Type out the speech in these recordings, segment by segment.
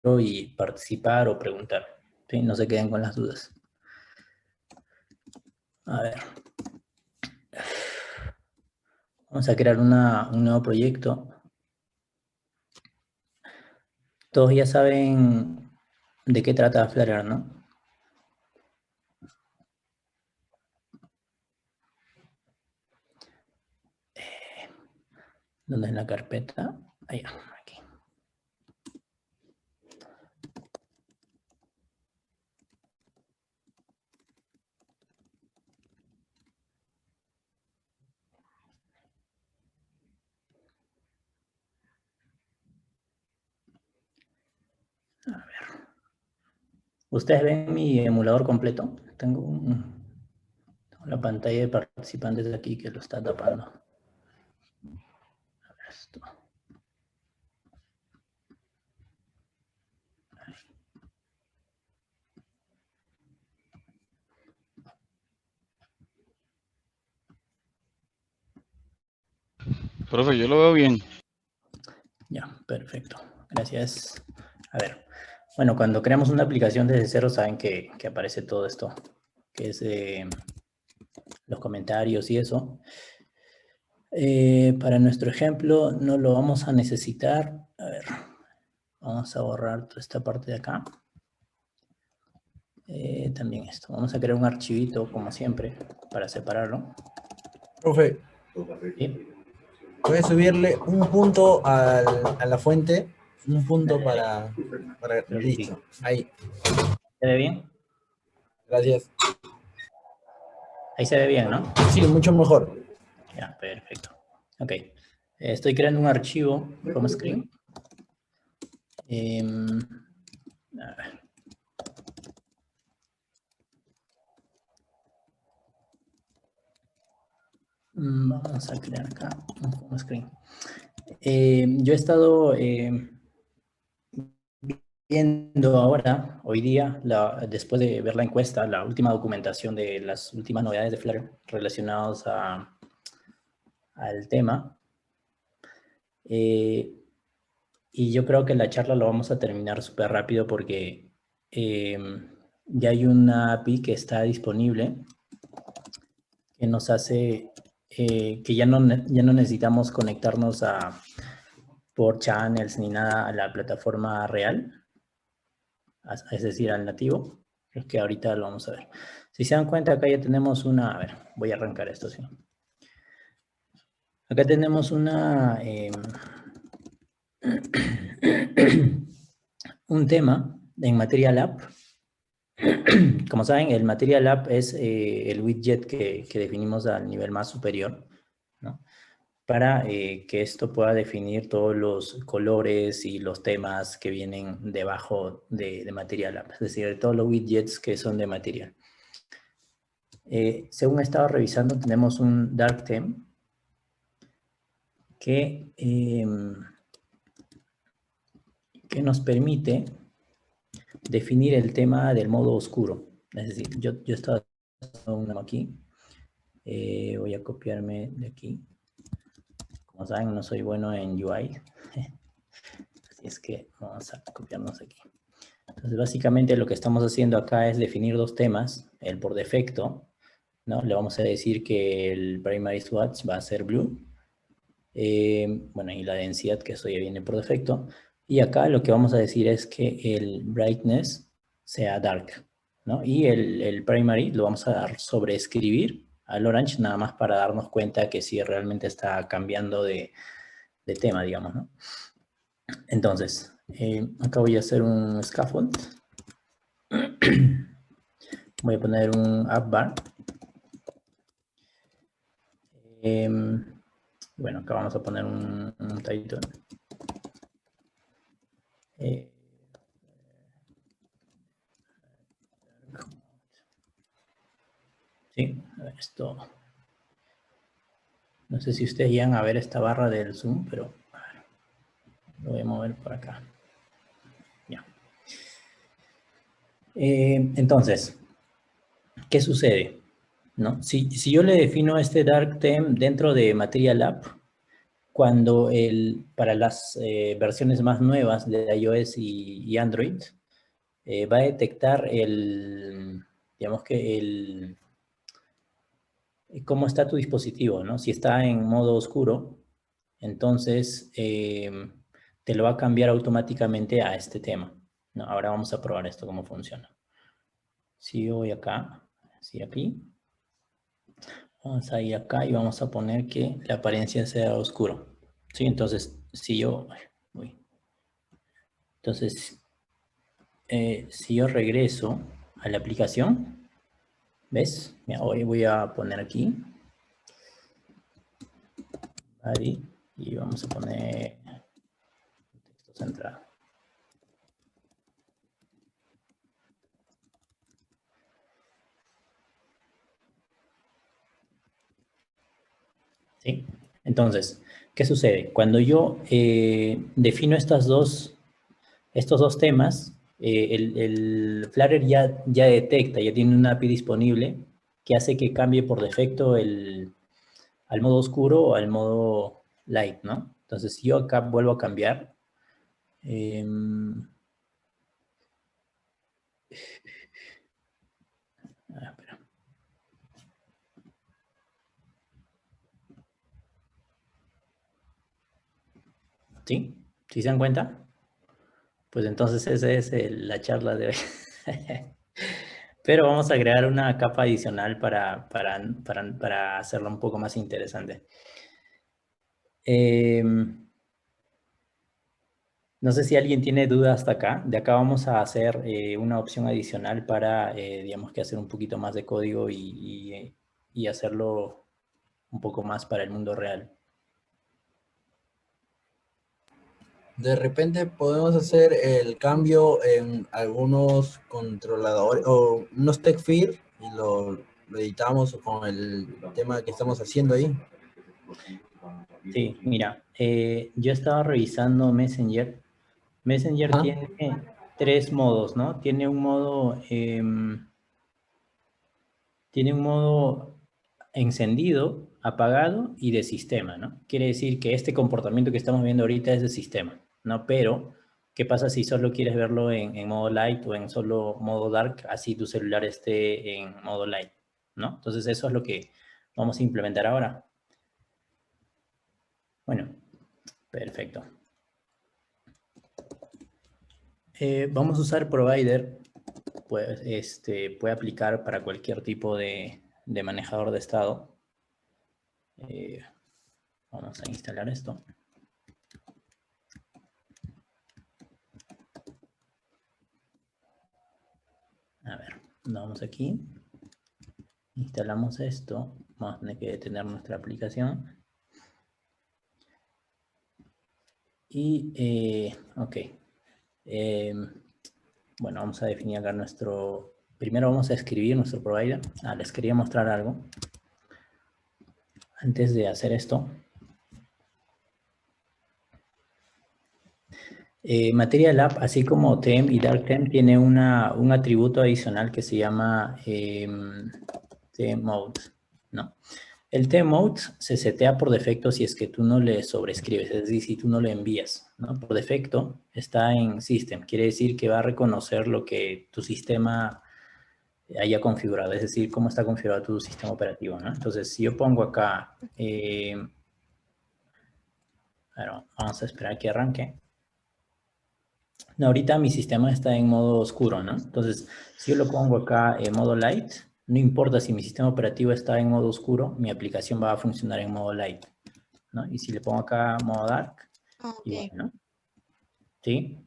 y participar o preguntar. ¿Sí? No se queden con las dudas. A ver. Vamos a crear un nuevo proyecto. Todos ya saben de qué trata Flutter, ¿no? ¿Dónde es la carpeta? Allá, aquí. A ver. ¿Ustedes ven mi emulador completo? Tengo la pantalla de participantes aquí que lo está tapando. A ver esto. Profe, yo lo veo bien. Ya, perfecto. Gracias. A ver. Bueno, cuando creamos una aplicación desde cero, saben que aparece todo esto, que es los comentarios y eso. Para nuestro ejemplo no lo vamos a necesitar. A ver, vamos a borrar toda esta parte de acá. También esto. Vamos a crear un archivito, como siempre, para separarlo. Profe, ¿Sí? puedes subirle un punto a la fuente, un punto para listo, Sí. ahí. ¿Se ve bien? Gracias. Ahí se ve bien, ¿no? Sí, mucho mejor. Ya, perfecto. Ok. Estoy creando un archivo home screen. A ver. Vamos a crear acá un home screen. Yo he estado viendo ahora, hoy día, después de ver la encuesta, la última documentación de las últimas novedades de Flutter relacionadas al tema. Y yo creo que la charla lo vamos a terminar súper rápido porque ya hay una API que está disponible que nos hace que ya no necesitamos conectarnos por channels ni nada a la plataforma real, es decir, al nativo, que ahorita lo vamos a ver. Si se dan cuenta, acá ya tenemos una, a ver, voy a arrancar esto, sí. Acá tenemos un tema en Material App. Como saben, el Material App es el widget que definimos al nivel más superior, ¿no? Para que esto pueda definir todos los colores y los temas que vienen debajo de Material App, es decir, todos los widgets que son de Material. Según he estado revisando, tenemos un Dark Theme que nos permite definir el tema del modo oscuro. Es decir, yo he estado haciendo aquí. Voy a copiarme de aquí. Como saben, no soy bueno en UI. Así es que vamos a copiarnos aquí. Entonces, básicamente lo que estamos haciendo acá es definir dos temas. El por defecto, ¿no? Le vamos a decir que el primary swatch va a ser blue. Bueno, y la densidad, que eso ya viene por defecto. Y acá lo que vamos a decir es que el brightness sea dark, ¿no? Y el primary lo vamos a sobreescribir al orange, nada más para darnos cuenta que sí realmente está cambiando de tema, digamos, ¿no? Entonces, acá voy a hacer un scaffold. Voy a poner un app bar. Bueno, acá vamos a poner un title. Sí, esto. No sé si ustedes llegan a ver esta barra del Zoom, pero lo voy a mover por acá. Ya. Entonces, ¿qué sucede? ¿No? Si yo le defino este Dark Theme dentro de Material App, para las versiones más nuevas de iOS y Android, va a detectar digamos que cómo está tu dispositivo, ¿no? Si está en modo oscuro, entonces te lo va a cambiar automáticamente a este tema, ¿no? Ahora vamos a probar esto, cómo funciona. Si yo voy acá, sí, aquí, vamos a ir acá y vamos a poner que la apariencia sea oscuro, ¿sí? Entonces, si yo, uy, entonces, si yo regreso a la aplicación, ¿ves? Mira, hoy voy a poner aquí, ahí, y vamos a poner texto centrado. ¿Sí? Entonces, ¿qué sucede? Cuando yo defino estos dos temas, el Flutter ya detecta, ya tiene una API disponible que hace que cambie por defecto al modo oscuro o al modo light, ¿no? Entonces, si yo acá vuelvo a cambiar, espera. ¿Sí? ¿Sí se dan cuenta? Pues entonces esa es la charla de hoy. Pero vamos a agregar una capa adicional para hacerlo un poco más interesante. No sé si alguien tiene dudas hasta acá. De acá vamos a hacer una opción adicional para, digamos que hacer un poquito más de código y hacerlo un poco más para el mundo real. De repente podemos hacer el cambio en algunos controladores o unos TechFear y lo editamos con el tema que estamos haciendo ahí. Sí, mira, yo estaba revisando Messenger. Messenger tiene 3 modos, ¿no? Tiene un modo encendido, apagado y de sistema, ¿no? Quiere decir que este comportamiento que estamos viendo ahorita es de sistema, ¿no? Pero, ¿qué pasa si solo quieres verlo en modo light o en solo modo dark? Así tu celular esté en modo light, ¿no? Entonces eso es lo que vamos a implementar ahora. Bueno, perfecto. Vamos a usar provider, pues puede aplicar para cualquier tipo de manejador de estado. Vamos a instalar esto. A ver, vamos aquí. Instalamos esto. Vamos a tener que detener nuestra aplicación. Y, ok. Bueno, vamos a definir acá nuestro... Primero vamos a escribir nuestro provider. Les quería mostrar algo. Antes de hacer esto. Material App, así como Theme y Dark Theme, tiene un atributo adicional que se llama Theme Mode, ¿no? El Theme Mode se setea por defecto si es que tú no le sobrescribes, es decir, si tú no le envías, ¿no? Por defecto está en System, quiere decir que va a reconocer lo que tu sistema haya configurado, es decir, cómo está configurado tu sistema operativo, ¿no? Entonces, si yo pongo acá, bueno, vamos a esperar que arranque. No, ahorita mi sistema está en modo oscuro, ¿no? Entonces, si yo lo pongo acá en modo light, no importa si mi sistema operativo está en modo oscuro, mi aplicación va a funcionar en modo light, ¿no? Y si le pongo acá modo dark, igual, ¿no? ¿Sí?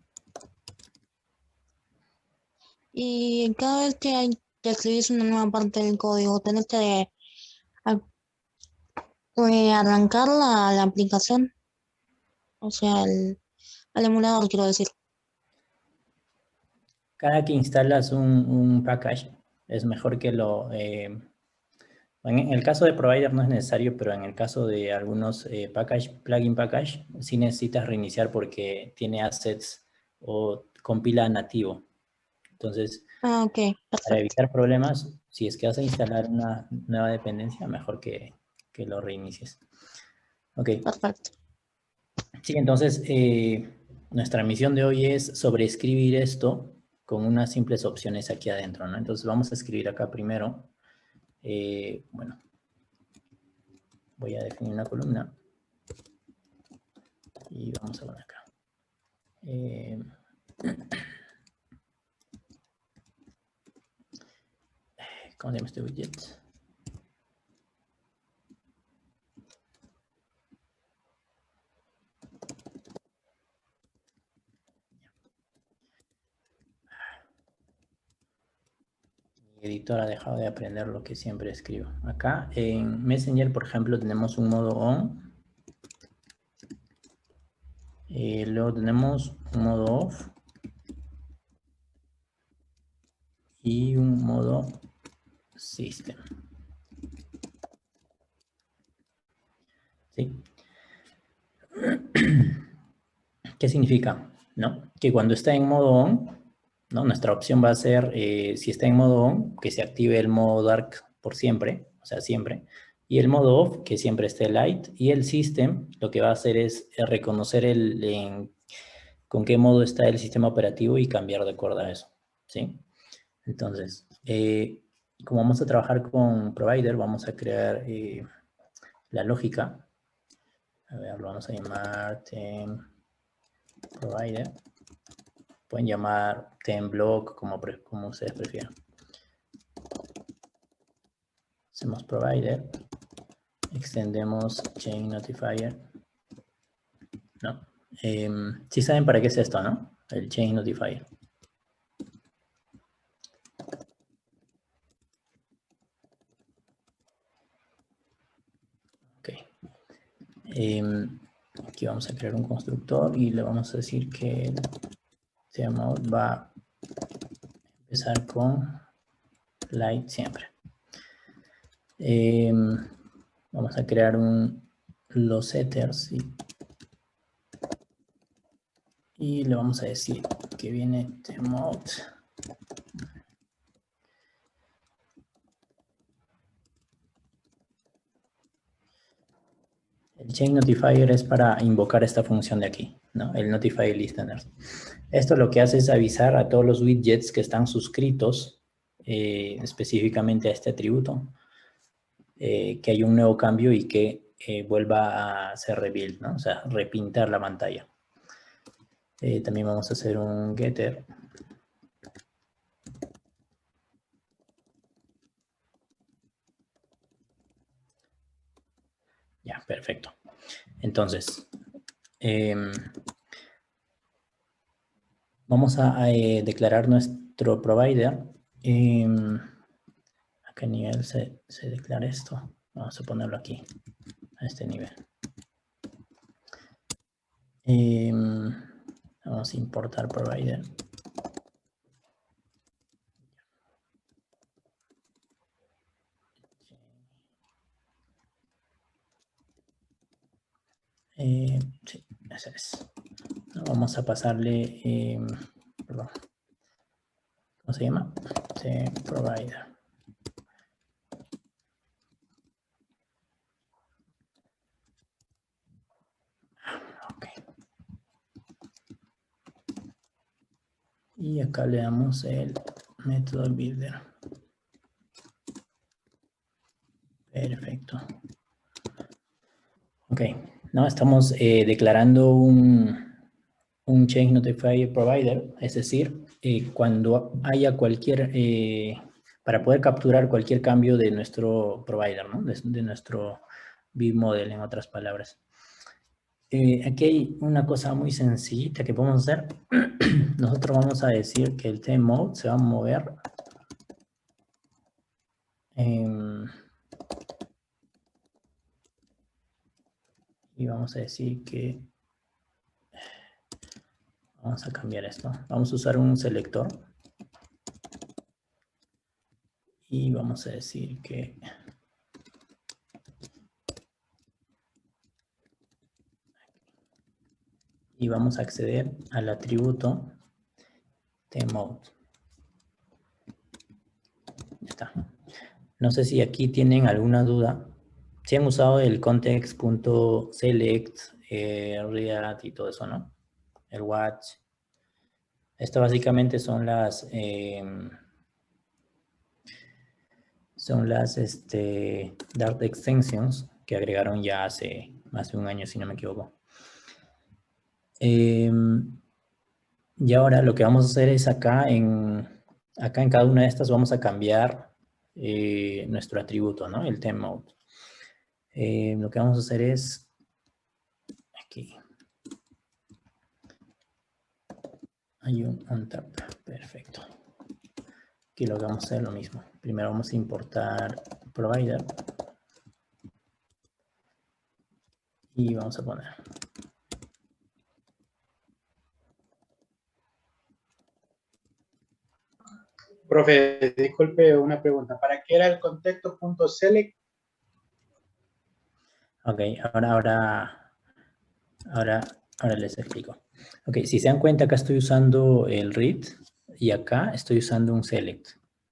Y cada vez que escribís una nueva parte del código, tenés que arrancar la aplicación, o sea, al emulador, quiero decir. Cada que instalas un package, es mejor que en el caso de provider no es necesario, pero en el caso de algunos plugin package, sí necesitas reiniciar porque tiene assets o compila nativo. Entonces, Ok, para perfecto. evitar problemas, si es que vas a instalar una nueva dependencia, mejor que lo reinicies. Ok. Perfecto. Sí, entonces nuestra misión de hoy es sobreescribir esto con unas simples opciones aquí adentro, ¿no? Entonces vamos a escribir acá primero. Bueno, voy a definir una columna y vamos a poner acá. ¿Cómo se llama este widget? Mi editor ha dejado de aprender lo que siempre escribo. Acá en Messenger, por ejemplo, tenemos un modo on. Luego tenemos un modo off. Y un modo system. ¿Sí? ¿Qué significa? ¿No? Que cuando está en modo on, ¿no? Nuestra opción va a ser, si está en modo on, que se active el modo dark por siempre, o sea, siempre. Y el modo off, que siempre esté light. Y el system, lo que va a hacer es reconocer con qué modo está el sistema operativo y cambiar de acuerdo a eso. ¿Sí? Entonces, como vamos a trabajar con provider, vamos a crear la lógica. A ver, lo vamos a llamar theme provider. Pueden llamar theme block como ustedes prefieran. Hacemos provider. Extendemos chain notifier. No. Sí saben para qué es esto, ¿no? El chain notifier. Ok. Aquí vamos a crear un constructor y le vamos a decir que el theme va a empezar con light siempre. Vamos a crear los setters y le vamos a decir que viene theme-out. El chain notifier es para invocar esta función de aquí, ¿no? El notify listeners. Esto lo que hace es avisar a todos los widgets que están suscritos específicamente a este atributo que hay un nuevo cambio y que vuelva a hacer rebuild, ¿no? O sea, repintar la pantalla. También vamos a hacer un getter. Ya, perfecto. Entonces, vamos a declarar nuestro provider. ¿A qué nivel se declara esto? Vamos a ponerlo aquí, a este nivel. Vamos a importar provider. Sí, ese es. Vamos a pasarle, perdón, ¿cómo se llama? Provider. Ok. Y acá le damos el método builder. Perfecto. Ok, ¿no? Estamos declarando un change notifier provider, es decir, cuando haya cualquier, para poder capturar cualquier cambio de nuestro provider, ¿no? De nuestro BibModel, en otras palabras. Aquí hay una cosa muy sencillita que podemos hacer. Nosotros vamos a decir que el theme mode se va a mover y vamos a decir que vamos a cambiar esto. Vamos a usar un selector y vamos a decir que y vamos a acceder al atributo theme-mode. Ya está. No sé si aquí tienen alguna duda. Si han usado el context.select read y todo eso, ¿no? El watch. Esto básicamente son las Dart extensions que agregaron ya hace más de un año, si no me equivoco. Y ahora lo que vamos a hacer es acá en cada una de estas vamos a cambiar nuestro atributo, ¿no? El theme mode. Lo que vamos a hacer es aquí. Hay un untap, perfecto. Aquí lo que vamos a hacer es lo mismo. Primero vamos a importar provider. Y vamos a poner. Profe, disculpe una pregunta. ¿Para qué era el contexto.select? Ok, ahora les explico. Ok, si se dan cuenta, acá estoy usando el read y acá estoy usando un select,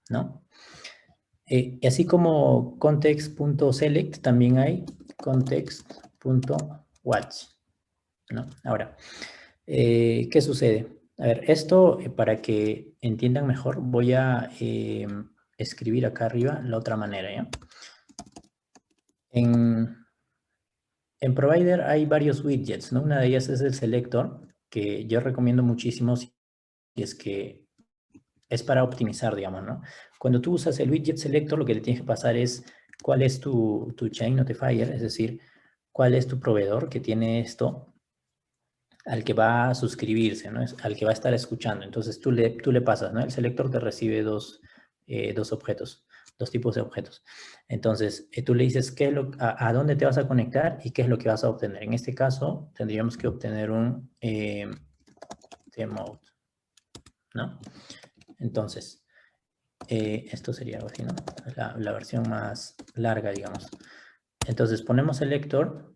¿no? Y así como context.select, también hay context.watch, ¿no? Ahora, ¿qué sucede? A ver, esto para que entiendan mejor, voy a escribir acá arriba la otra manera, ¿ya? En Provider hay varios widgets, ¿no? Una de ellas es el selector, que yo recomiendo muchísimo si es que es para optimizar, digamos, ¿no? Cuando tú usas el widget selector, lo que le tienes que pasar es cuál es tu chain notifier, es decir, cuál es tu proveedor que tiene esto al que va a suscribirse, ¿no? Al que va a estar escuchando. Entonces tú le pasas, ¿no? El selector te recibe dos objetos, dos tipos de objetos. Entonces tú le dices a dónde te vas a conectar y qué es lo que vas a obtener. En este caso tendríamos que obtener un theme mode, ¿no? Entonces, esto sería algo así, ¿no? La versión más larga, digamos. Entonces ponemos selector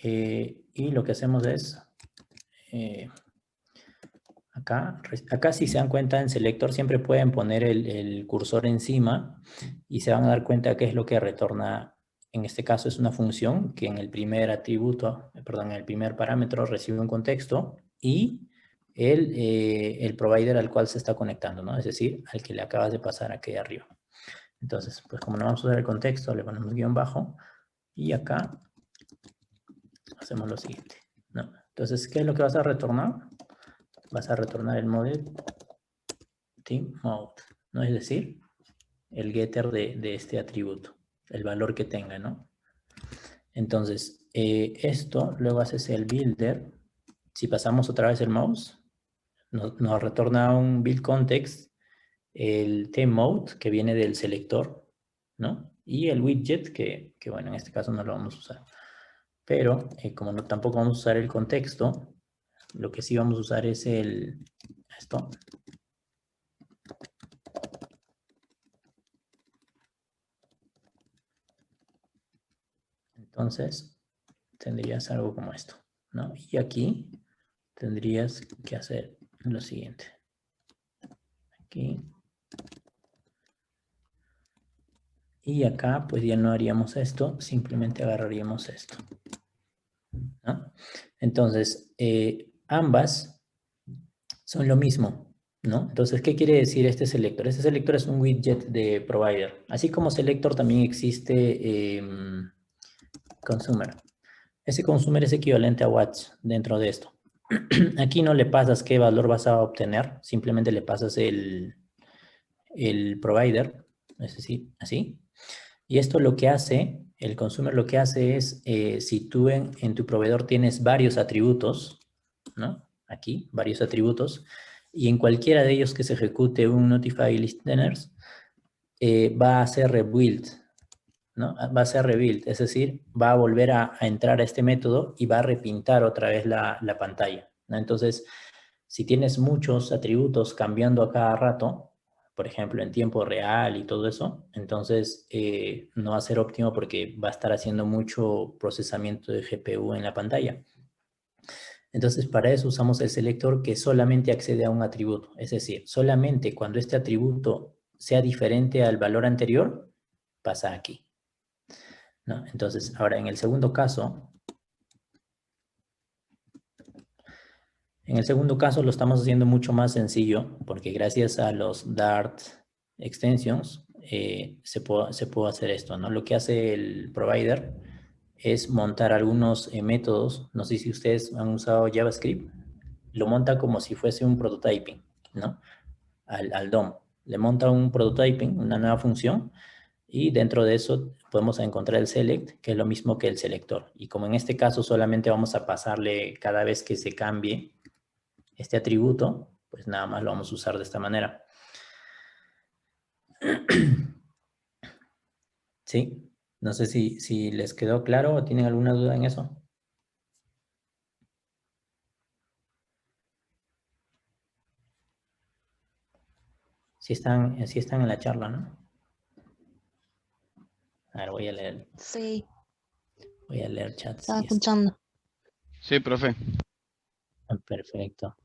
y lo que hacemos es acá si se dan cuenta en selector siempre pueden poner el cursor encima y se van a dar cuenta qué es lo que retorna. En este caso es una función que en el primer atributo, perdón, en el primer parámetro recibe un contexto y el provider al cual se está conectando, ¿no? Es decir, al que le acabas de pasar aquí arriba. Entonces, pues como no vamos a usar el contexto, le ponemos guión bajo y acá hacemos lo siguiente, ¿no? Entonces, ¿qué es lo que vas a retornar? Vas a retornar el model theme mode, ¿no? Es decir, el getter de este atributo, el valor que tenga, ¿no? Entonces, esto, luego haces el builder. Si pasamos otra vez el mouse, nos retorna un build context, el theme mode, que viene del selector, ¿no? Y el widget, que bueno, en este caso no lo vamos a usar. Pero, como tampoco vamos a usar el contexto, lo que sí vamos a usar es esto. Entonces, tendrías algo como esto, ¿no? Y aquí tendrías que hacer lo siguiente. Aquí. Y acá, pues ya no haríamos esto, simplemente agarraríamos esto, ¿no? Entonces, ambas son lo mismo, ¿no? Entonces, ¿qué quiere decir este selector? Este selector es un widget de provider. Así como selector también existe consumer. Ese consumer es equivalente a watch dentro de esto. Aquí no le pasas qué valor vas a obtener, simplemente le pasas el provider, es decir, así. Y esto lo que hace, el consumer lo que hace es, si tú en tu proveedor tienes varios atributos, ¿no? Aquí, varios atributos, y en cualquiera de ellos que se ejecute un notify listeners, va a ser rebuild, ¿no? Va a ser rebuild, es decir, va a volver a entrar a este método y va a repintar otra vez la pantalla, ¿no? Entonces, si tienes muchos atributos cambiando a cada rato, por ejemplo, en tiempo real y todo eso, entonces no va a ser óptimo porque va a estar haciendo mucho procesamiento de GPU en la pantalla. Entonces, para eso usamos el selector que solamente accede a un atributo. Es decir, solamente cuando este atributo sea diferente al valor anterior, pasa aquí, ¿no? Entonces, ahora en el segundo caso, En el segundo caso lo estamos haciendo mucho más sencillo porque gracias a los Dart extensions se puede hacer esto, ¿no? Lo que hace el provider es montar algunos métodos. No sé si ustedes han usado JavaScript. Lo monta como si fuese un prototyping, ¿no? Al DOM. Le monta un prototyping, una nueva función, y dentro de eso podemos encontrar el select, que es lo mismo que el selector. Y como en este caso solamente vamos a pasarle cada vez que se cambie este atributo, pues nada más lo vamos a usar de esta manera. ¿Sí? No sé si les quedó claro o tienen alguna duda en eso. Si están en la charla, ¿no? A ver, voy a leer Sí, chat. estaba Si escuchando. Sí, profe. perfecto.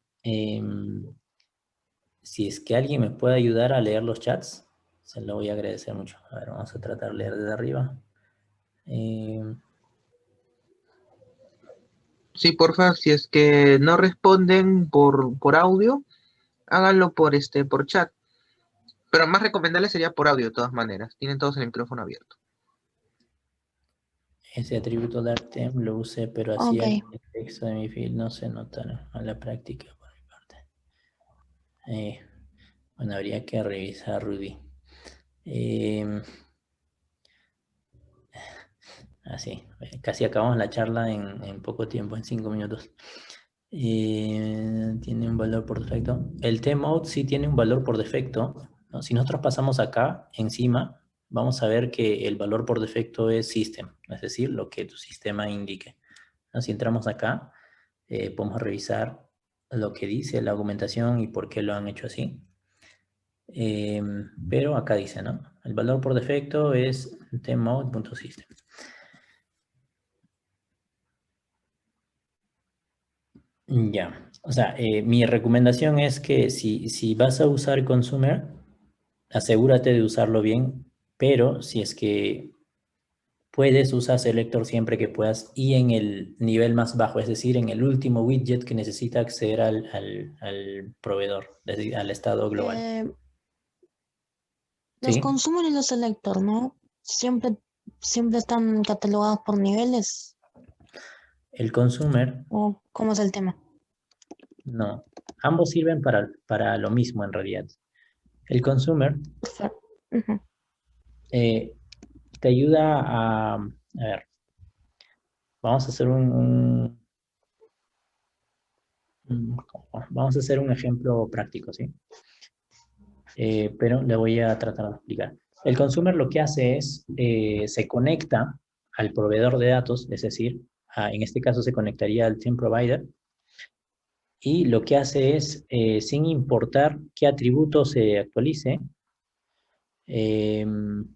Si es que alguien me puede ayudar a leer los chats, se lo voy a agradecer mucho. A ver, vamos a tratar de leer desde arriba. Sí, porfa, si es que no responden por audio, háganlo por chat. Pero más recomendable sería por audio de todas maneras. Tienen todos el micrófono abierto. Ese atributo Dartem lo usé, pero así Ok. el texto de mi field no se nota a la práctica por mi parte. Bueno, habría que revisar, Rudy. Así, casi acabamos la charla en poco tiempo, en 5 minutos. Tiene un valor por defecto. El tmode sí tiene un valor por defecto, ¿no? Si nosotros pasamos acá, encima, vamos a ver que el valor por defecto es system, es decir, lo que tu sistema indique, ¿no? Si entramos acá, podemos revisar lo que dice la argumentación y por qué lo han hecho así. Pero acá dice, ¿no? El valor por defecto es tmode.system. Ya, o sea, mi recomendación es que si vas a usar consumer, asegúrate de usarlo bien, pero si es que puedes, usa selector siempre que puedas y en el nivel más bajo, es decir, en el último widget que necesita acceder al proveedor, es decir, al estado global. Los ¿Sí? consumer y los selector, ¿no? Siempre están catalogados por niveles. El consumer, ¿O cómo es el tema? no. Ambos sirven para lo mismo en realidad. El consumer Ujú. te ayuda a ver, vamos a hacer vamos a hacer un ejemplo práctico, ¿sí? Pero le voy a tratar de explicar. El consumer lo que hace es, se conecta al proveedor de datos, es decir, en este caso se conectaría al team provider, y lo que hace es, sin importar qué atributo se actualice, uy,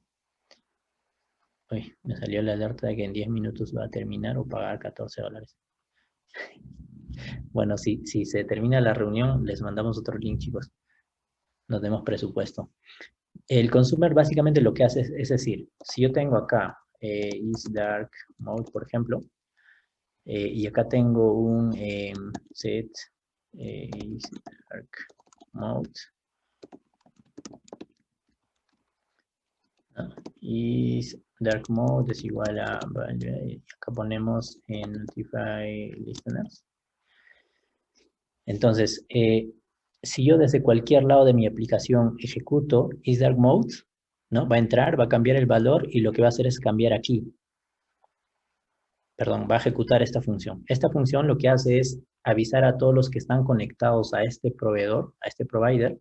me salió la alerta de que en 10 minutos va a terminar o pagar $14. Bueno, si se termina la reunión, les mandamos otro link, chicos. Nos demos presupuesto. El consumer básicamente lo que hace es decir, si yo tengo acá is dark mode, por ejemplo, y acá tengo un set is dark mode, ¿no? Is dark mode es igual a, y acá ponemos en notify listeners. Entonces, si yo desde cualquier lado de mi aplicación ejecuto isDarkMode, ¿no? Va a entrar, va a cambiar el valor y lo que va a hacer es cambiar aquí. Perdón, va a ejecutar esta función. Esta función lo que hace es avisar a todos los que están conectados a este proveedor, a este provider,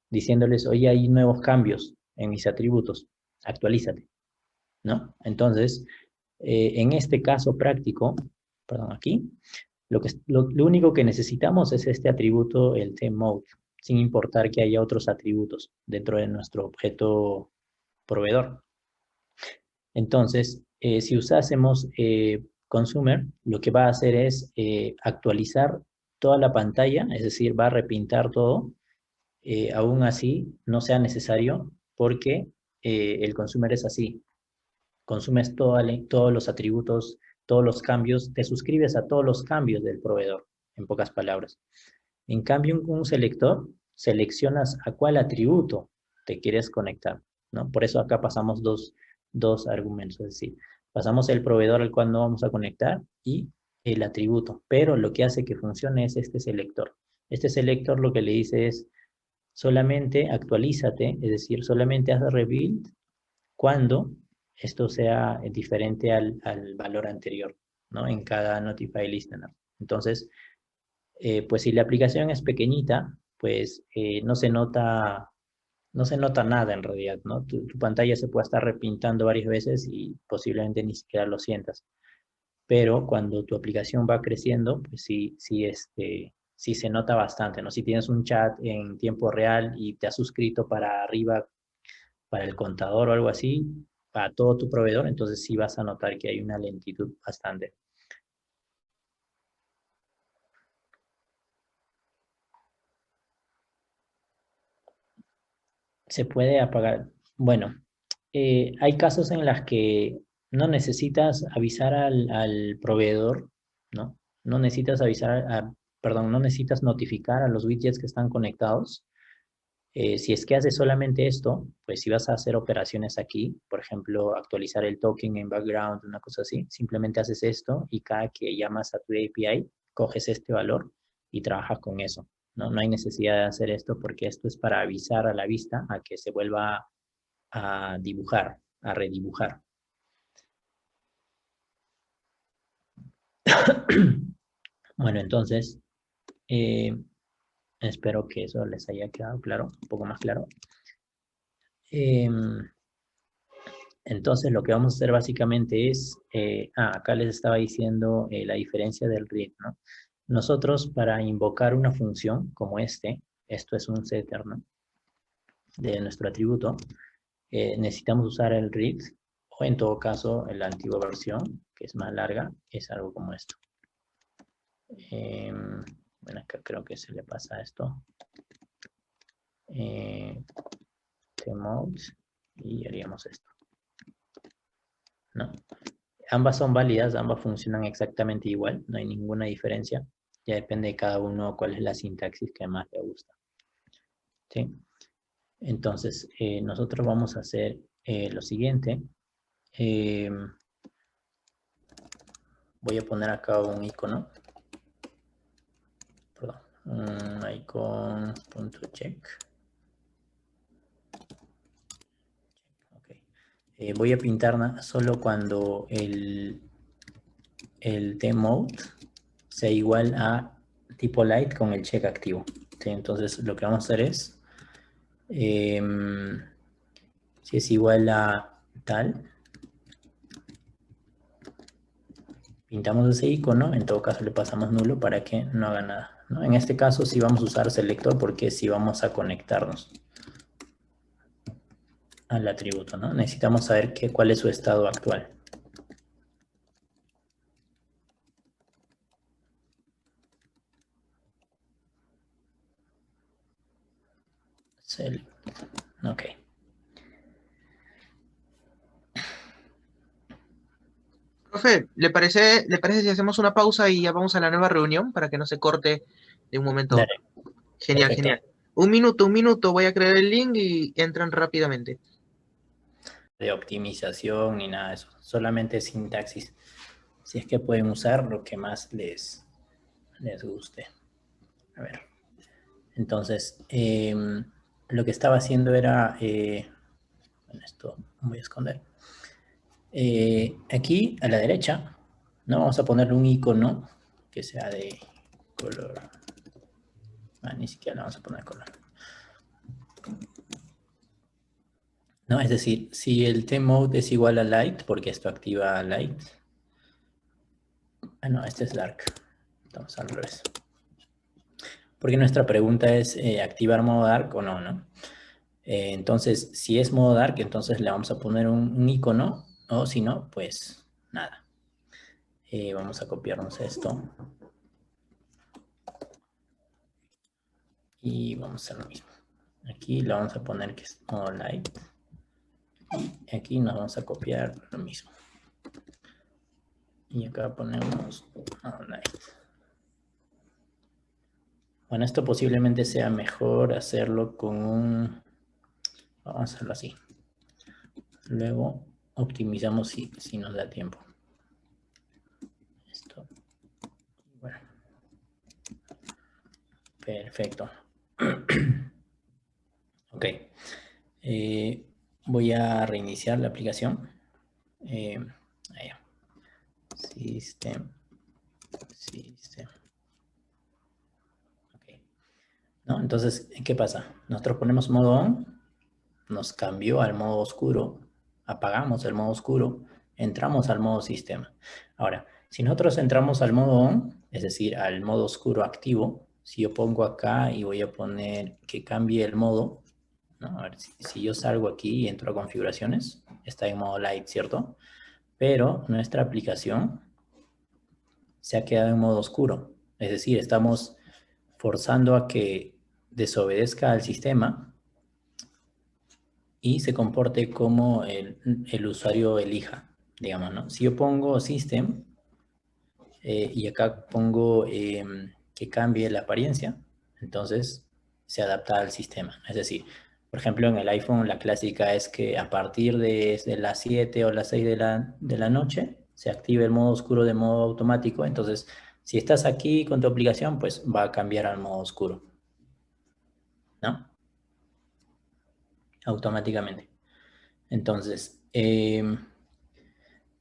diciéndoles, oye, hay nuevos cambios en mis atributos, actualízate, ¿no? Entonces, en este caso práctico, perdón, aquí, lo único que necesitamos es este atributo, el tmode, sin importar que haya otros atributos dentro de nuestro objeto proveedor. Entonces, si usásemos consumer, lo que va a hacer es actualizar toda la pantalla, es decir, va a repintar todo, aún así no sea necesario porque el consumer es así. Consumes todos los atributos, todos los cambios, te suscribes a todos los cambios del proveedor en pocas palabras. En cambio, con un selector, seleccionas a cuál atributo te quieres conectar, ¿no? Por eso acá pasamos dos argumentos, es decir, pasamos el proveedor al cual no vamos a conectar y el atributo, pero lo que hace que funcione es este selector. Este selector lo que le dice es, solamente actualízate, es decir, solamente haz rebuild cuando esto sea diferente al valor anterior, ¿no? En cada Notify Listener. Entonces, pues si la aplicación es pequeñita, pues no se nota nada en realidad, ¿no? Tu pantalla se puede estar repintando varias veces y posiblemente ni siquiera lo sientas. Pero cuando tu aplicación va creciendo, pues sí se nota bastante, ¿no? Si tienes un chat en tiempo real y te has suscrito para arriba, para el contador o algo así, para todo tu proveedor, entonces sí vas a notar que hay una lentitud bastante. Se puede apagar. Bueno, hay casos en los que no necesitas avisar al proveedor, ¿no? No necesitas perdón, no necesitas notificar a los widgets que están conectados. Si es que haces solamente esto, pues si vas a hacer operaciones aquí, por ejemplo, actualizar el token en background, una cosa así, simplemente haces esto y cada que llamas a tu API, coges este valor y trabajas con eso, ¿no? No hay necesidad de hacer esto porque esto es para avisar a la vista a que se vuelva a dibujar, a redibujar. Bueno, entonces, espero que eso les haya quedado claro, un poco más claro. Entonces, lo que vamos a hacer básicamente es, acá les estaba diciendo la diferencia del read, ¿no? Nosotros para invocar una función como esto es un setter, ¿no? De nuestro atributo, necesitamos usar el read, o en todo caso, la antigua versión, que es más larga, es algo como esto. Bueno, acá creo que se le pasa esto. Tmode, y haríamos esto. ¿No? Ambas son válidas, ambas funcionan exactamente igual, no hay ninguna diferencia. Ya depende de cada uno cuál es la sintaxis que más le gusta. ¿Sí? Entonces, nosotros vamos a hacer lo siguiente. Voy a poner acá un icono. Perdón, un icon.check. Okay. Voy a pintar solo cuando el tmode sea igual a tipo light con el check activo. ¿Sí? Entonces lo que vamos a hacer es, si es igual a tal, pintamos ese icono, en todo caso le pasamos nulo para que no haga nada, ¿no? En este caso sí vamos a usar selector porque sí vamos a conectarnos al atributo, ¿no? Necesitamos saber cuál es su estado actual. Ok. Profe, ¿le parece si hacemos una pausa y ya vamos a la nueva reunión para que no se corte de un momento a Dale, otro? Genial, perfecto. genial. Un minuto, voy a crear el link y entran rápidamente. De optimización ni nada de eso, solamente sintaxis. Si es que pueden usar lo que más les guste. A ver. Entonces, lo que estaba haciendo era, bueno, esto voy a esconder. Aquí a la derecha, ¿no? Vamos a ponerle un icono que sea de color. Ni siquiera le vamos a poner color. ¿No? Es decir, si el tmode es igual a light, porque esto activa light. No, este es dark. Estamos al revés. Porque nuestra pregunta es activar modo dark o no, ¿no? Entonces, si es modo dark, entonces le vamos a poner un icono, o si no, pues nada. Vamos a copiarnos esto. Y vamos a hacer lo mismo. Aquí le vamos a poner que es modo light. Y aquí nos vamos a copiar lo mismo. Y acá ponemos modo light. Bueno, esto posiblemente sea mejor hacerlo con un... Vamos a hacerlo así. Luego optimizamos si nos da tiempo. Esto. Bueno. Perfecto. Ok. Voy a reiniciar la aplicación. Ahí. System. Ok. ¿No? Entonces, ¿qué pasa? Nosotros ponemos modo on, nos cambió al modo oscuro, apagamos el modo oscuro, entramos al modo sistema. Ahora, si nosotros entramos al modo on, es decir, al modo oscuro activo, si yo pongo acá y voy a poner que cambie el modo, ¿no? A ver, si yo salgo aquí y entro a configuraciones, está en modo light, ¿cierto? Pero nuestra aplicación se ha quedado en modo oscuro. Es decir, estamos forzando a que desobedezca al sistema y se comporte como el usuario elija, digamos, ¿no? Si yo pongo system y acá pongo que cambie la apariencia, entonces se adapta al sistema. Es decir, por ejemplo, en el iPhone la clásica es que a partir de las 7 o las 6 de la noche se active el modo oscuro de modo automático. Entonces, si estás aquí con tu aplicación, pues va a cambiar al modo oscuro, ¿no? Automáticamente. Entonces,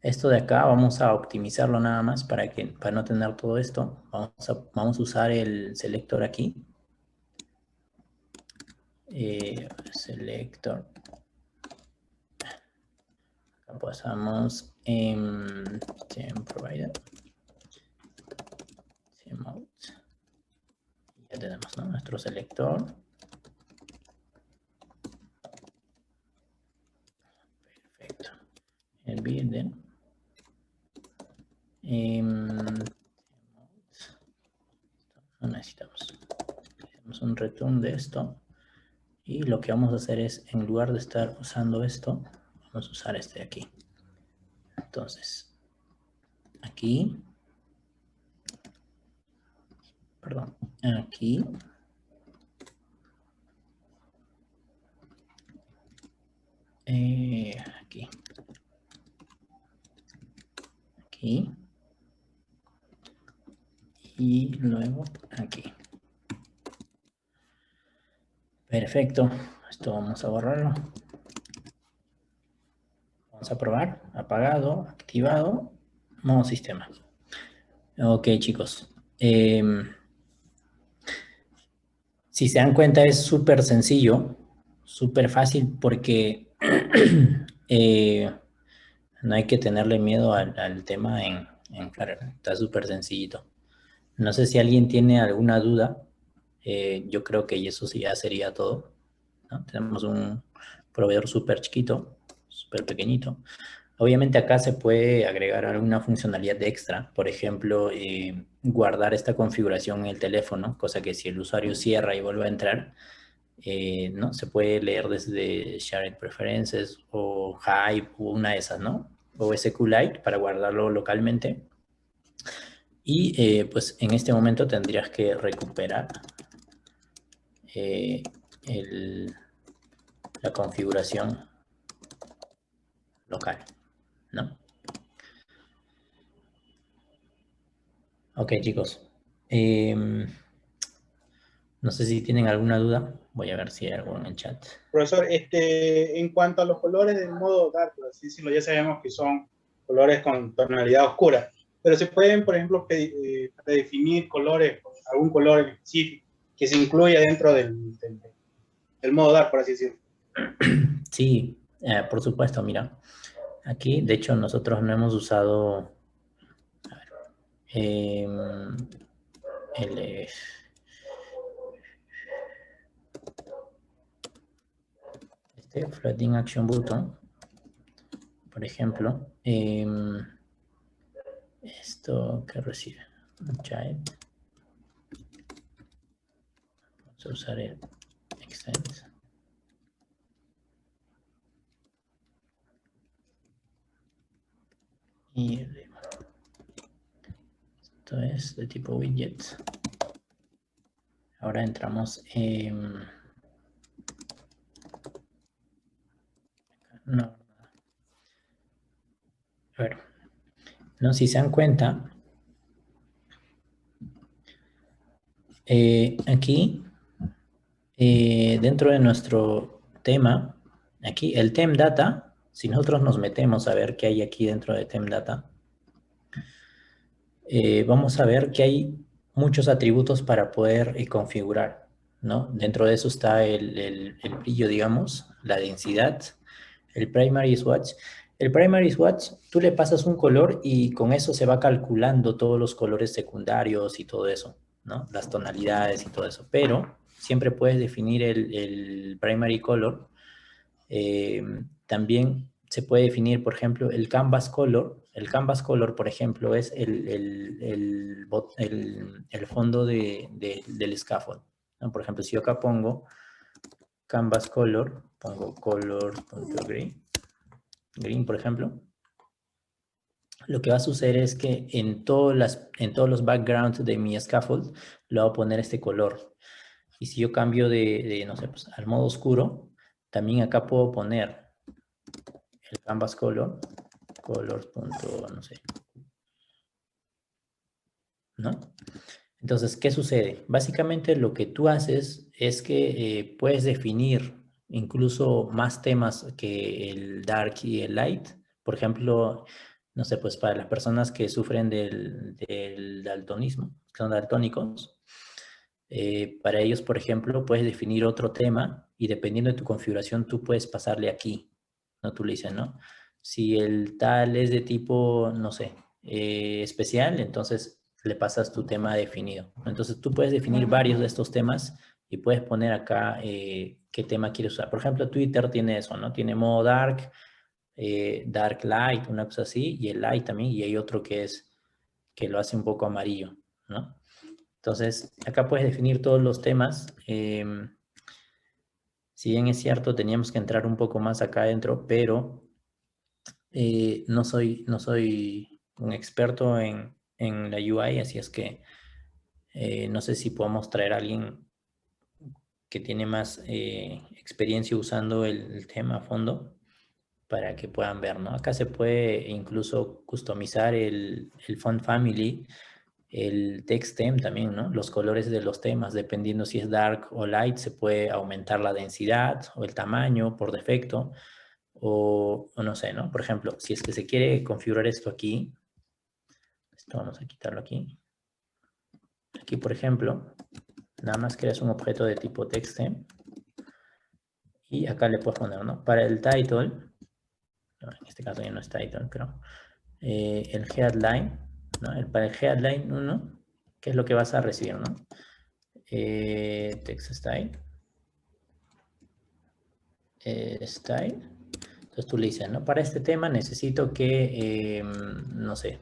esto de acá vamos a optimizarlo nada más para no tener todo esto. Vamos a usar el selector aquí. Selector. Acá pasamos en Theme Provider. Theme Out. Ya tenemos, ¿no? Nuestro selector. Perfecto. El builder. No necesitamos. Hacemos un return de esto. Y lo que vamos a hacer es, en lugar de estar usando esto, vamos a usar este de aquí. Entonces, aquí. Perdón. Aquí. Aquí. Aquí. Y luego aquí. Perfecto. Esto vamos a borrarlo. Vamos a probar. Apagado, activado, modo sistema. Ok, chicos. Si se dan cuenta es súper sencillo, súper fácil porque no hay que tenerle miedo al tema en Flutter. Está súper sencillito. No sé si alguien tiene alguna duda. Yo creo que eso sí ya sería todo, ¿no? Tenemos un proveedor súper chiquito, súper pequeñito. Obviamente acá se puede agregar alguna funcionalidad extra, por ejemplo, guardar esta configuración en el teléfono, cosa que si el usuario cierra y vuelve a entrar, ¿no? Se puede leer desde Shared Preferences o Hive o una de esas, ¿no? O SQLite para guardarlo localmente. Y pues en este momento tendrías que recuperar la configuración local, ¿no? Ok, chicos. No sé si tienen alguna duda. Voy a ver si hay algo en el chat. Profesor, en cuanto a los colores del modo dark, por así decirlo, ya sabemos que son colores con tonalidad oscura, pero se pueden, por ejemplo, predefinir colores, algún color en específico que se incluya dentro del modo dark, por así decirlo. Sí, por supuesto, mira. Aquí, de hecho, nosotros no hemos usado a ver, este Floating Action Button, por ejemplo. Esto que recibe child. Vamos a usar el extend. Y esto es de tipo widget. Ahora entramos en... No. A ver. No, si se dan cuenta, aquí, dentro de nuestro tema, aquí el Theme Data, si nosotros nos metemos a ver qué hay aquí dentro de Theme Data, vamos a ver que hay muchos atributos para poder configurar, ¿no? Dentro de eso está el brillo, digamos, la densidad, el primary swatch. El primary swatch, tú le pasas un color y con eso se va calculando todos los colores secundarios y todo eso, ¿no? Las tonalidades y todo eso. Pero siempre puedes definir el primary color. También se puede definir, por ejemplo, el canvas color. El canvas color, por ejemplo, es el fondo del scaffold, ¿no? Por ejemplo, si yo acá pongo canvas color, pongo color.green, green, por ejemplo, lo que va a suceder es que en todos los backgrounds de mi scaffold le voy a poner este color. Y si yo cambio no sé, pues, al modo oscuro, también acá puedo poner el canvas color, no sé, ¿no? Entonces, ¿qué sucede? Básicamente lo que tú haces es que puedes definir incluso más temas que el dark y el light. Por ejemplo, no sé, pues para las personas que sufren del daltonismo, que son daltónicos, para ellos, por ejemplo, puedes definir otro tema y dependiendo de tu configuración, tú puedes pasarle aquí, ¿no? Tú le dices, ¿no? Si el tal es de tipo, no sé, especial, entonces le pasas tu tema definido. Entonces tú puedes definir varios de estos temas y puedes poner acá qué tema quieres usar. Por ejemplo, Twitter tiene eso, ¿no? Tiene modo dark, dark light, una cosa así, y el light también, y hay otro que lo hace un poco amarillo, ¿no? Entonces, acá puedes definir todos los temas. Si bien es cierto, teníamos que entrar un poco más acá adentro, pero no soy un experto en la UI, así es que no sé si podemos traer a alguien que tiene más experiencia usando el tema a fondo para que puedan ver, ¿no? Acá se puede incluso customizar el font family, el text theme también, ¿no? Los colores de los temas, dependiendo si es dark o light, se puede aumentar la densidad o el tamaño por defecto, o no sé, ¿no? Por ejemplo, si es que se quiere configurar esto aquí, esto vamos a quitarlo aquí. Aquí, por ejemplo, nada más creas un objeto de tipo text theme y acá le puedes poner, ¿no? Para el title, no, en este caso ya no es title, creo. El headline, ¿no? Para el headline 1, ¿qué es lo que vas a recibir, no? Text style. Style. Entonces tú le dices, ¿no? Para este tema necesito que, no sé,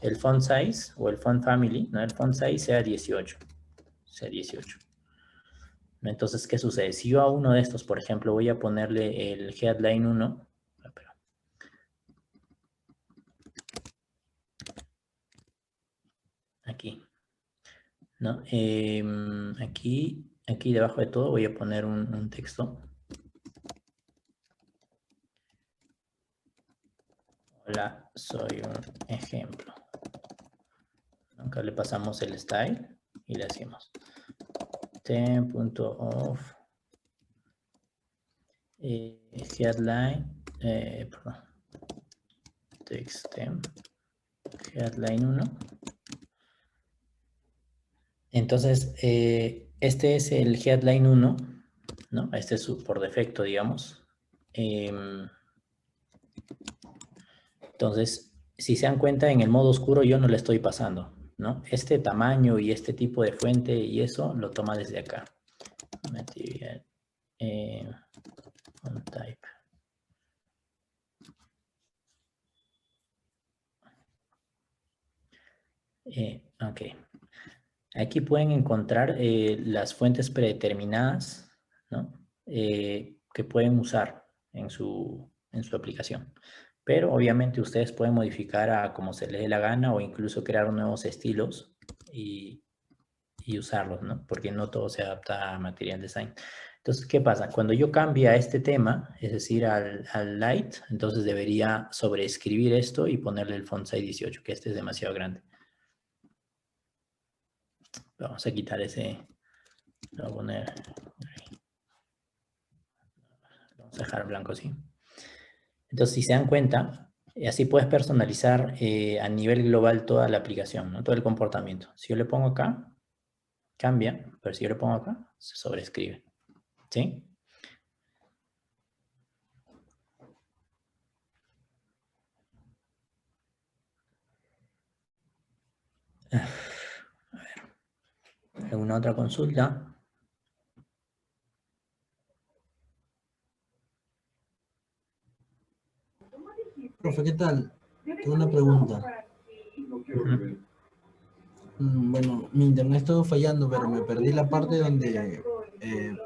el font size o el font family, ¿no? El font size sea 18. Sea 18. Entonces, ¿qué sucede? Si yo a uno de estos, por ejemplo, voy a ponerle el headline 1, aquí, ¿no? Aquí debajo de todo voy a poner un texto. Hola, soy un ejemplo. Acá le pasamos el style y le decimos theme.of headline, perdón, text theme, headline 1. Entonces, este es el headline 1, ¿no? Este es por defecto, digamos. Entonces, si se dan cuenta, en el modo oscuro yo no le estoy pasando, ¿no? Este tamaño y este tipo de fuente y eso lo toma desde acá. Material, on type. Ok. Aquí pueden encontrar las fuentes predeterminadas, ¿no? Que pueden usar en su aplicación. Pero obviamente ustedes pueden modificar a como se les dé la gana o incluso crear nuevos estilos y y usarlos, ¿no? Porque no todo se adapta a Material Design. Entonces, ¿qué pasa? Cuando yo cambie a este tema, es decir, al light, entonces debería sobreescribir esto y ponerle el font size 18, que este es demasiado grande. Vamos a quitar ese, lo voy a poner, vamos a dejar blanco así. Entonces, si se dan cuenta, así puedes personalizar a nivel global toda la aplicación, ¿no? Todo el comportamiento. Si yo le pongo acá, cambia, pero si yo le pongo acá, se sobreescribe. ¿Sí? A ver, ¿alguna otra consulta? Profe, ¿qué tal? Tengo una pregunta. Bueno, mi internet estuvo fallando, pero me perdí la parte donde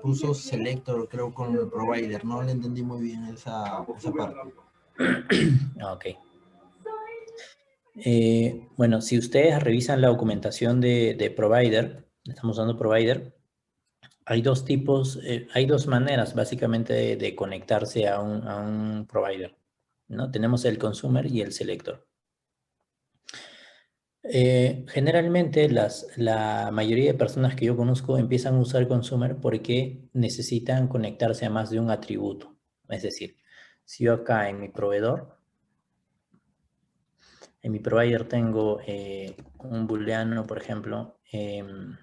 puso selector, creo, con el provider. No le entendí muy bien esa parte. Ok. Bueno, si ustedes revisan la documentación de provider, estamos usando provider, hay dos tipos, hay dos maneras básicamente de conectarse a un provider, ¿no? Tenemos el consumer y el selector. Generalmente la mayoría de personas que yo conozco empiezan a usar consumer porque necesitan conectarse a más de un atributo. Es decir, si yo acá en mi proveedor, en mi provider tengo un booleano, por ejemplo, is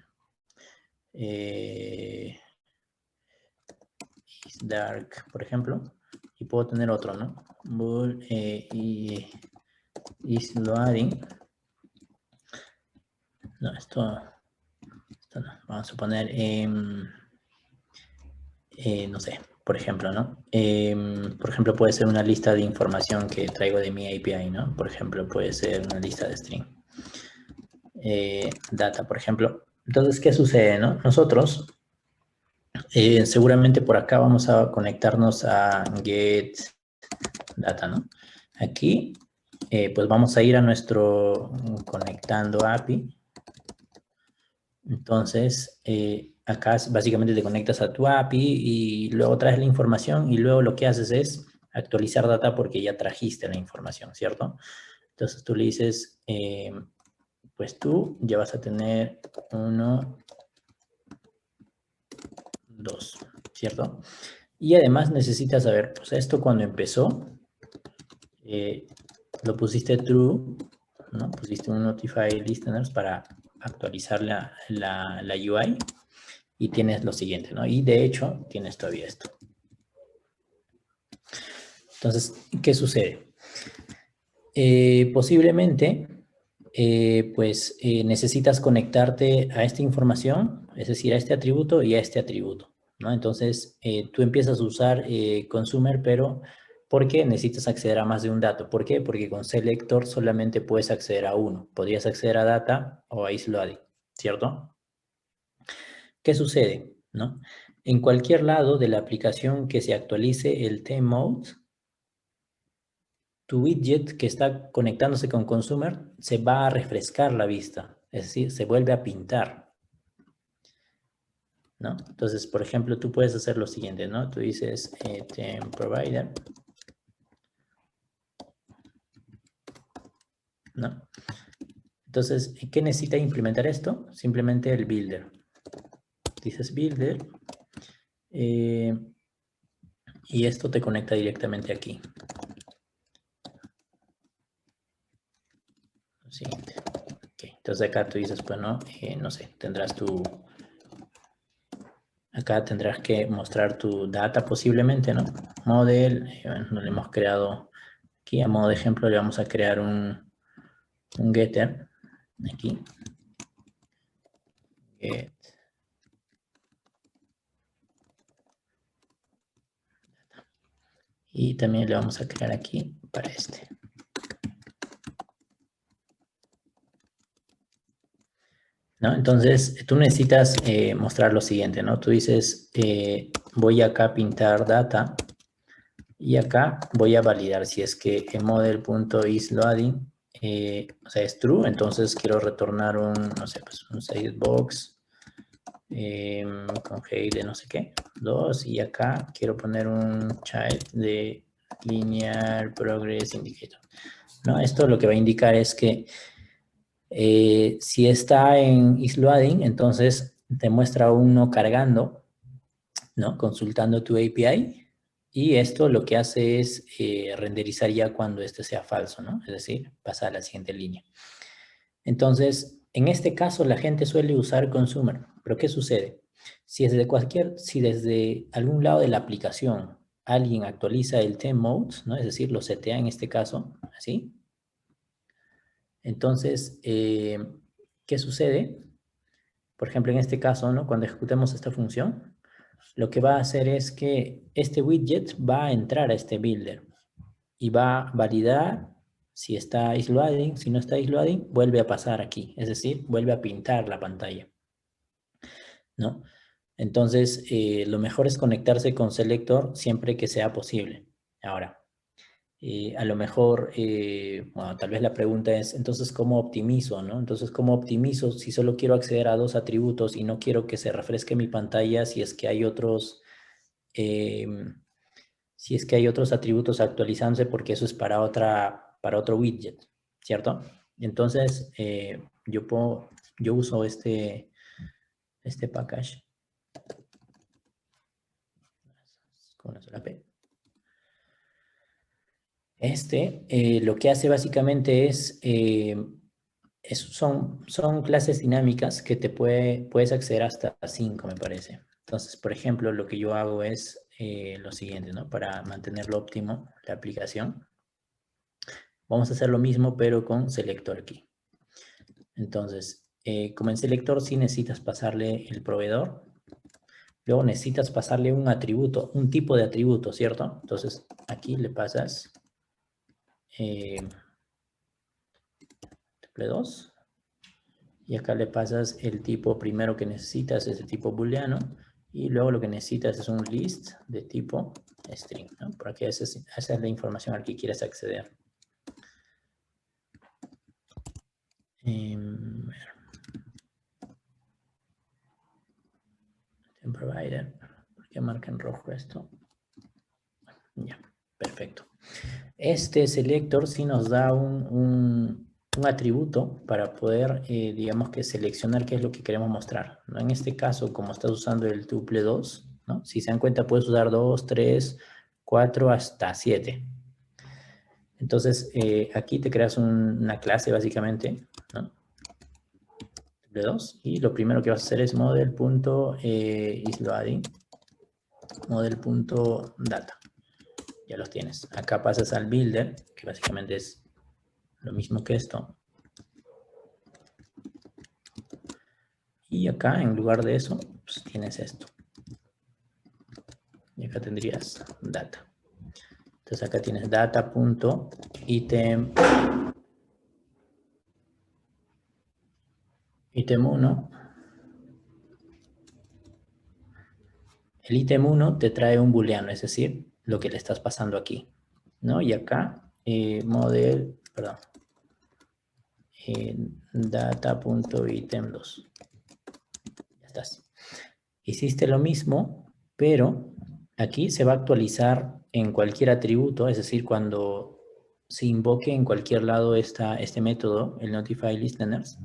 dark, por ejemplo, y puedo tener otro, ¿no? Bool y is loading. No, esto no. Vamos a poner, no sé, por ejemplo, ¿no? Por ejemplo, puede ser una lista de información que traigo de mi API, ¿no? Por ejemplo, puede ser una lista de string. Data, por ejemplo. Entonces, ¿qué sucede, no? Nosotros, seguramente por acá vamos a conectarnos a get data, ¿no? Aquí, pues vamos a ir a nuestro conectando API. Entonces, acá básicamente te conectas a tu API y luego traes la información y luego lo que haces es actualizar data porque ya trajiste la información, ¿cierto? Entonces tú le dices, pues tú ya vas a tener 1, 2, ¿cierto? Y además necesitas saber, pues esto cuando empezó, lo pusiste true, ¿no? Pusiste un notify listeners para actualizar la UI y tienes lo siguiente, ¿no? Y de hecho tienes todavía esto. Entonces, ¿qué sucede? Posiblemente, necesitas conectarte a esta información, es decir, a este atributo y a este atributo, ¿no? Entonces, tú empiezas a usar consumer, pero porque necesitas acceder a más de un dato. ¿Por qué? Porque con selector solamente puedes acceder a uno. Podrías acceder a data o a isloading, ¿cierto? ¿Qué sucede? ¿No? En cualquier lado de la aplicación que se actualice el theme-mode, tu widget que está conectándose con consumer se va a refrescar la vista, es decir, se vuelve a pintar, ¿no? Entonces, por ejemplo, tú puedes hacer lo siguiente, ¿no? Tú dices theme provider, ¿no? Entonces, ¿qué necesita implementar esto? Simplemente el builder. Dices builder y esto te conecta directamente aquí. Lo siguiente. Okay. Entonces acá tú dices, bueno, no sé, tendrás tu... Acá tendrás que mostrar tu data posiblemente, ¿no? Model, bueno, le hemos creado aquí a modo de ejemplo, le vamos a crear un getter aquí. Get. Y también le vamos a crear aquí para este. ¿No? Entonces, tú necesitas mostrar lo siguiente, ¿no? Tú dices, voy acá a pintar data y acá voy a validar si es que model.isLoading, o sea, es true, entonces quiero retornar un, no sé, pues un sidebox con GI de no sé qué, 2, y acá quiero poner un child de linear progress indicator, ¿no? Esto lo que va a indicar es que si está en isLoading, entonces te muestra uno cargando, ¿no? Consultando tu API, y esto lo que hace es renderizar ya cuando este sea falso, ¿no? Es decir, pasar a la siguiente línea. Entonces, en este caso la gente suele usar consumer, pero ¿qué sucede? Si desde algún lado de la aplicación alguien actualiza el temp mode, ¿no? Es decir, lo setea en este caso, así. Entonces, ¿qué sucede? Por ejemplo, en este caso, ¿no? Cuando ejecutemos esta función, lo que va a hacer es que este widget va a entrar a este builder y va a validar si está isLoading, si no está isLoading, vuelve a pasar aquí, es decir, vuelve a pintar la pantalla, ¿no? Entonces, lo mejor es conectarse con Selector siempre que sea posible. Ahora, a lo mejor, bueno, tal vez la pregunta es, entonces, ¿cómo optimizo, no? Entonces, ¿cómo optimizo si solo quiero acceder a 2 atributos y no quiero que se refresque mi pantalla si es que hay otros, si es que hay otros atributos actualizándose, porque eso es para otro widget, ¿cierto? Entonces, yo uso este package con una sola P. Lo que hace básicamente son clases dinámicas que puedes acceder hasta 5, me parece. Entonces, por ejemplo, lo que yo hago es lo siguiente, ¿no? Para mantenerlo óptimo, la aplicación. Vamos a hacer lo mismo, pero con selector aquí. Entonces, como en selector sí necesitas pasarle el proveedor. Luego necesitas pasarle un atributo, un tipo de atributo, ¿cierto? Entonces, aquí le pasas Tuple2. Y acá le pasas el tipo primero que necesitas, es el tipo booleano. Y luego lo que necesitas es un list de tipo string, ¿no? Porque esa es la información a la que quieres acceder. Provider. ¿Por qué marca en rojo esto? Ya, perfecto. Este selector sí nos da un atributo para poder, digamos que seleccionar qué es lo que queremos mostrar, ¿no? En este caso, como estás usando el tuple 2, ¿no? Si se dan cuenta, puedes usar 2, 3, 4, hasta 7. Entonces, aquí te creas una clase, básicamente, ¿no? Tuple 2, y lo primero que vas a hacer es model.isLoading, model.data. Ya los tienes. Acá pasas al builder, que básicamente es lo mismo que esto. Y acá, en lugar de eso, pues tienes esto. Y acá tendrías data. Entonces acá tienes data.item item 1. El ítem 1 te trae un booleano, es decir, lo que le estás pasando aquí, ¿no? Y acá, data.item 2. Ya estás. Hiciste lo mismo, pero aquí se va a actualizar en cualquier atributo, es decir, cuando se invoque en cualquier lado este método, el notify listeners,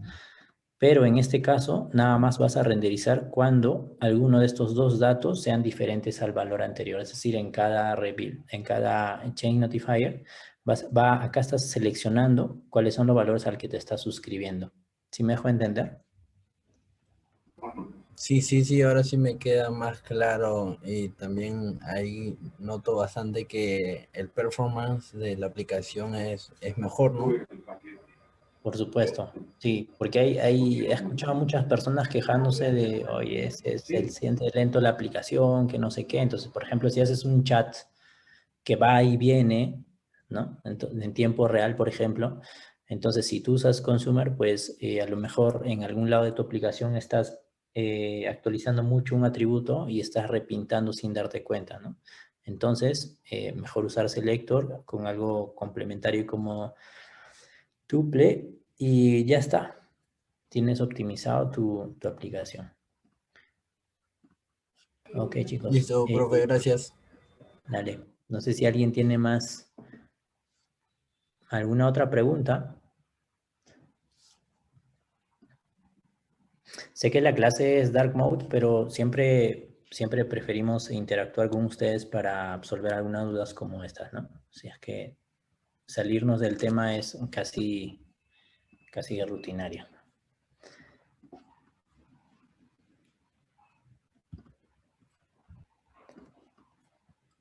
pero en este caso nada más vas a renderizar cuando alguno de estos dos datos sean diferentes al valor anterior, es decir, en cada rebuild, en cada chain notifier, acá estás seleccionando cuáles son los valores al que te estás suscribiendo. ¿Sí me dejo entender? Sí, ahora sí me queda más claro, y también ahí noto bastante que el performance de la aplicación es mejor, ¿no? Por supuesto, sí, porque he escuchado a muchas personas quejándose de, oye, se siente lento la aplicación, que no sé qué. Entonces, por ejemplo, si haces un chat que va y viene, ¿no? En tiempo real, por ejemplo, entonces si tú usas Consumer, pues a lo mejor en algún lado de tu aplicación estás actualizando mucho un atributo y estás repintando sin darte cuenta, ¿no? Entonces, mejor usar Selector con algo complementario como tuple y ya está. Tienes optimizado tu aplicación. Ok, chicos. Listo, profe, gracias. Dale. No sé si alguien tiene alguna otra pregunta. Sé que la clase es Dark Mode, pero siempre preferimos interactuar con ustedes para absolver algunas dudas como estas, ¿no? Si es que salirnos del tema es casi rutinario.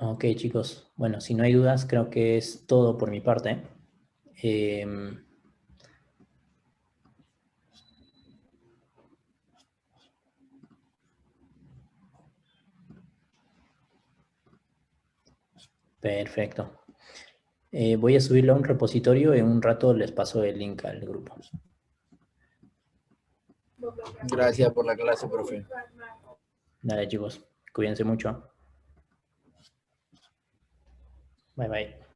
Ok, chicos. Bueno, si no hay dudas, creo que es todo por mi parte. Perfecto. Voy a subirlo a un repositorio y en un rato les paso el link al grupo. Gracias por la clase, profe. Dale, chicos. Cuídense mucho. Bye, bye.